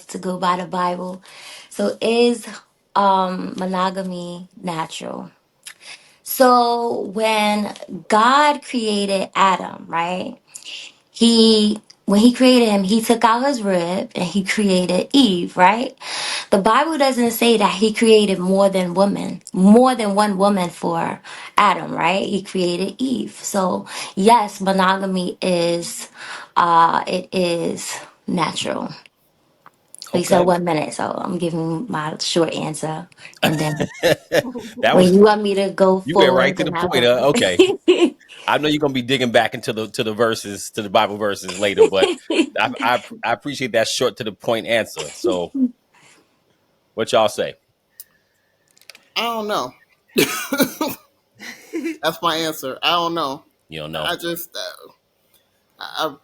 was to go by the Bible. So is monogamy natural? So when God created Adam, right? He when he created him, he took out his rib and he created Eve, right? The Bible doesn't say that he created more than one woman for Adam, right? He created Eve. So yes, monogamy is it is natural. We said Okay. 1 minute, so I'm giving my short answer. And then That when was you want me to go you went right forward, to the then I'll point. go forward. Okay. I know you're gonna be digging back into the verses, to the Bible verses later, but I appreciate that short to the point answer. So what y'all say? I don't know. That's my answer. I don't know. You don't know. I just, I,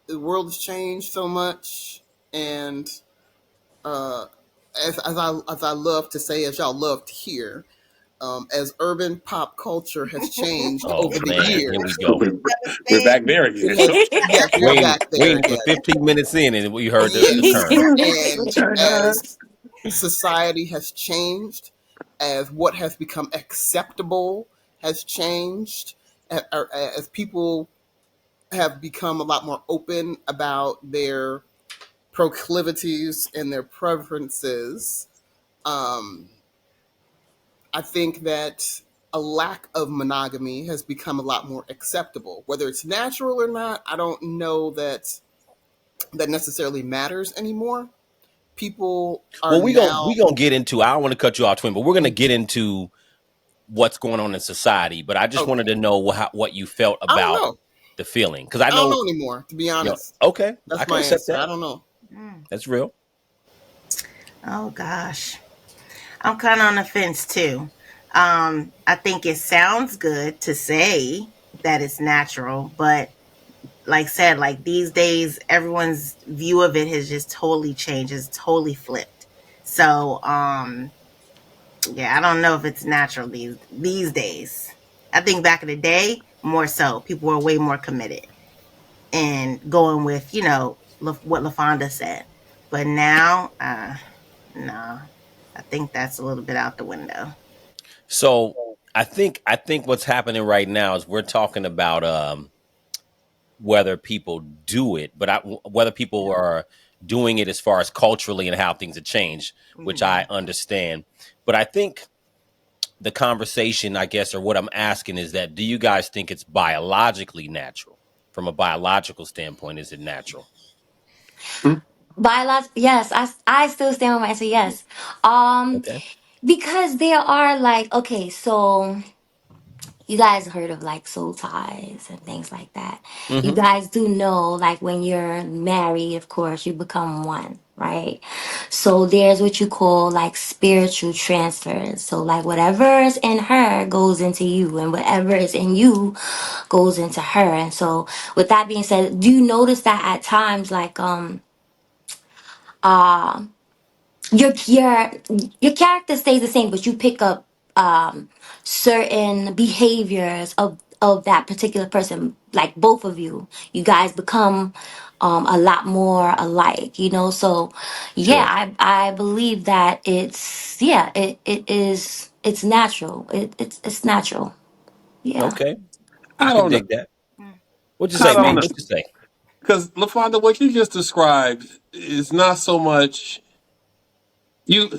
the world has changed so much, and uh, as I love to say, as y'all love to hear, as urban pop culture has changed Oh over the man, here we years. go. We're back there again. Yes, yes, we are Waiting, back there waiting for again. 15 minutes in, and we heard the Yes, term. and Return us. as society has changed, as what has become acceptable has changed, as people have become a lot more open about their proclivities and their preferences, um, I think that a lack of monogamy has become a lot more acceptable. Whether it's natural or not, I don't know that necessarily matters anymore. People are Well, we now. gonna get into. I don't want to cut you off, twin, but we're gonna get into what's going on in society. But I just wanted Okay, to know what you felt I don't about know. the feeling, because I I don't know, know anymore. To be you know. honest, Okay, I that's can my accept answer. that. I don't know. Mm. That's real. Oh gosh. I'm kind of on the fence too. I think it sounds good to say that it's natural, but like said, like these days, everyone's view of it has just totally changed. It's totally flipped. So, yeah, I don't know if it's natural these days. I think back in the day, more so, people were way more committed and going with what LaFonda said. But now, no, I think that's a little bit out the window. So I think what's happening right now is we're talking about whether people do it, but whether people are doing it as far as culturally and how things have changed, which Mm-hmm. I understand. But I think the conversation, I guess, or what I'm asking is that, do you guys think it's biologically natural? From a biological standpoint, is it natural? Biolog yes, I still stand with my answer, yes. Um, Okay. because there are like, okay, so you guys heard of like soul ties and things like that. You Mm-hmm. guys do know, like when you're married, of course, you become one, right? So there's what you call like spiritual transfers. So like whatever is in her goes into you, and whatever is in you goes into her. And so with that being said, do you notice that at times like uh your your your character stays the same, but you pick up certain behaviors of that particular person. Like both of you, you guys become a lot more alike. So yeah, Sure. I believe that it's natural. It's natural. Yeah. Okay. I I can don't know. dig that. Mm. What'd you I say, don't Nate? know. What'd you say? Because LaFonda, what you just described is not so much you.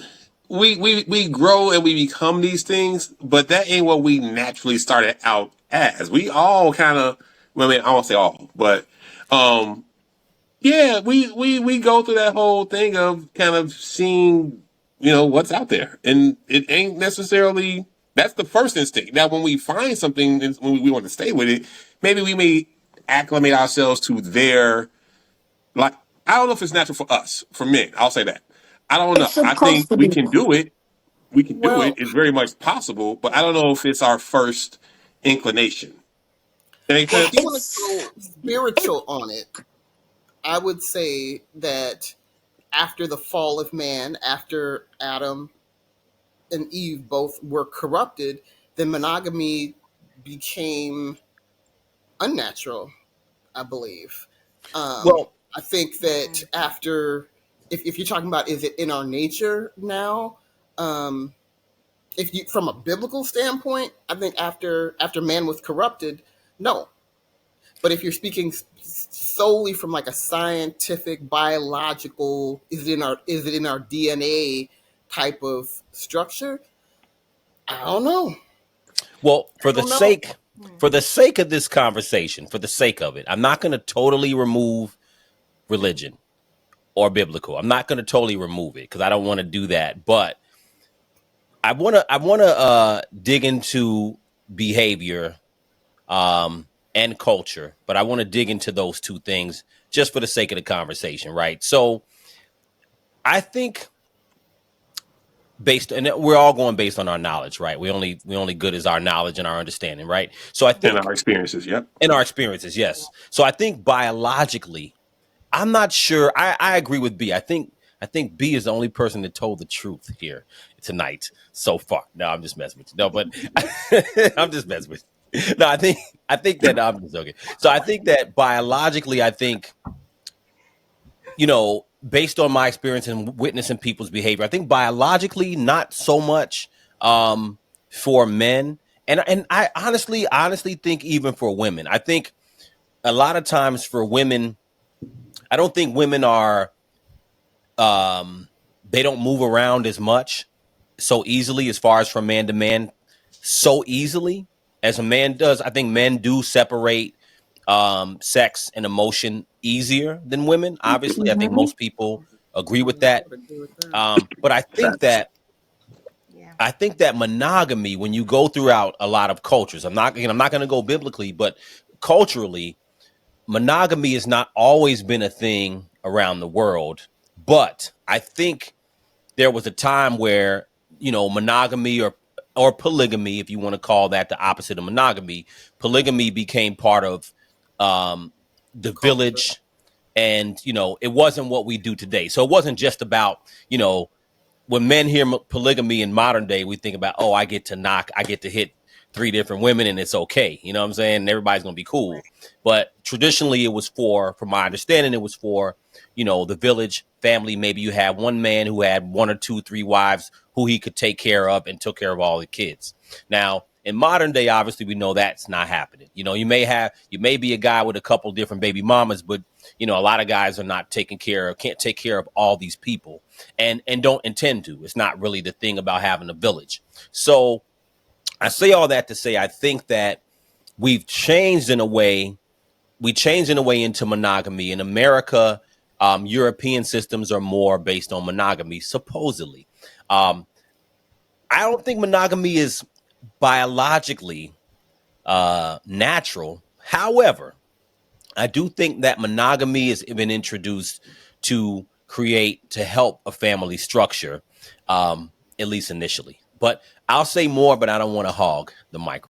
We grow and we become these things, but that ain't what we naturally started out as. We all kind of, well, I mean, I won't say all, but um, yeah, we go through that whole thing of kind of seeing, what's out there, and it ain't necessarily that's the first instinct. Now, when we find something, and when we want to stay with it, maybe we may acclimate ourselves to their like. I don't know if it's natural for us, for men. I'll say that. I don't It's know. I think supposed to we be. can do it. We can do it. Well, It's very much possible, but I don't know if it's our first inclination. That makes well, if you sense. want to It's go it, spiritual on it, I would say that after the fall of man, after Adam and Eve both were corrupted, then monogamy became unnatural, I believe. Well, I think that Mm. after if you're talking about is it in our nature now, if you from a biblical standpoint, I think after man was corrupted, no. But if you're speaking solely from like a scientific, biological, is it in our DNA type of structure? I don't know. Well, I don't know. for the sake of this conversation, for the sake of it, I'm not going to totally remove religion or biblical. I'm not going to totally remove it because I don't want to do that. But I want to dig into behavior and culture, but I want to dig into those two things just for the sake of the conversation, right? So I think and we're all going based on our knowledge, right? We only good as our knowledge and our understanding, right? So I And think our experiences. Yep. in our experiences, yes. So I think biologically, I'm not sure. I agree with B. I think B is the only person that told the truth here tonight so far. No, I'm just messing with you. No, but I'm just messing with you. No, I think that I'm just joking. So I think that biologically, I think, based on my experience and witnessing people's behavior, I think biologically, not so much for men. And I honestly think even for women. I think a lot of times for women, I don't think women are they don't move around as much so easily as far as from man to man so easily as a man does. I think men do separate sex and emotion easier than women. Obviously, I think Mm-hmm. most people agree with Yeah, I that. would agree with that. But I think Facts. that Yeah. monogamy, when you go throughout a lot of cultures, I'm not going to go biblically, but culturally, monogamy has not always been a thing around the world. But I think there was a time where monogamy or polygamy, if you want to call that the opposite of monogamy, polygamy became part of the Culture. village, and it wasn't what we do today. So it wasn't just about when men hear polygamy in modern day, we think about, oh, I get to hit three different women and it's okay. You know what I'm saying? And everybody's gonna be Right. cool. But traditionally, it was from my understanding, it was for the village family. Maybe you had one man who had one or two, three wives who he could take care of and took care of all the kids. Now, in modern day, obviously, we know that's not happening. You may be a guy with a couple different baby mamas, but a lot of guys are not can't take care of all these people, and don't intend to. It's not really the thing about having a village. So I say all that to say I think that we've changed in a way. We changed in a way into monogamy in America. European systems are more based on monogamy, supposedly. Um, I don't think monogamy is biologically natural. However, I do think that monogamy has been introduced to help a family structure, at least initially. But I'll say more, but I don't want to hog the microphone.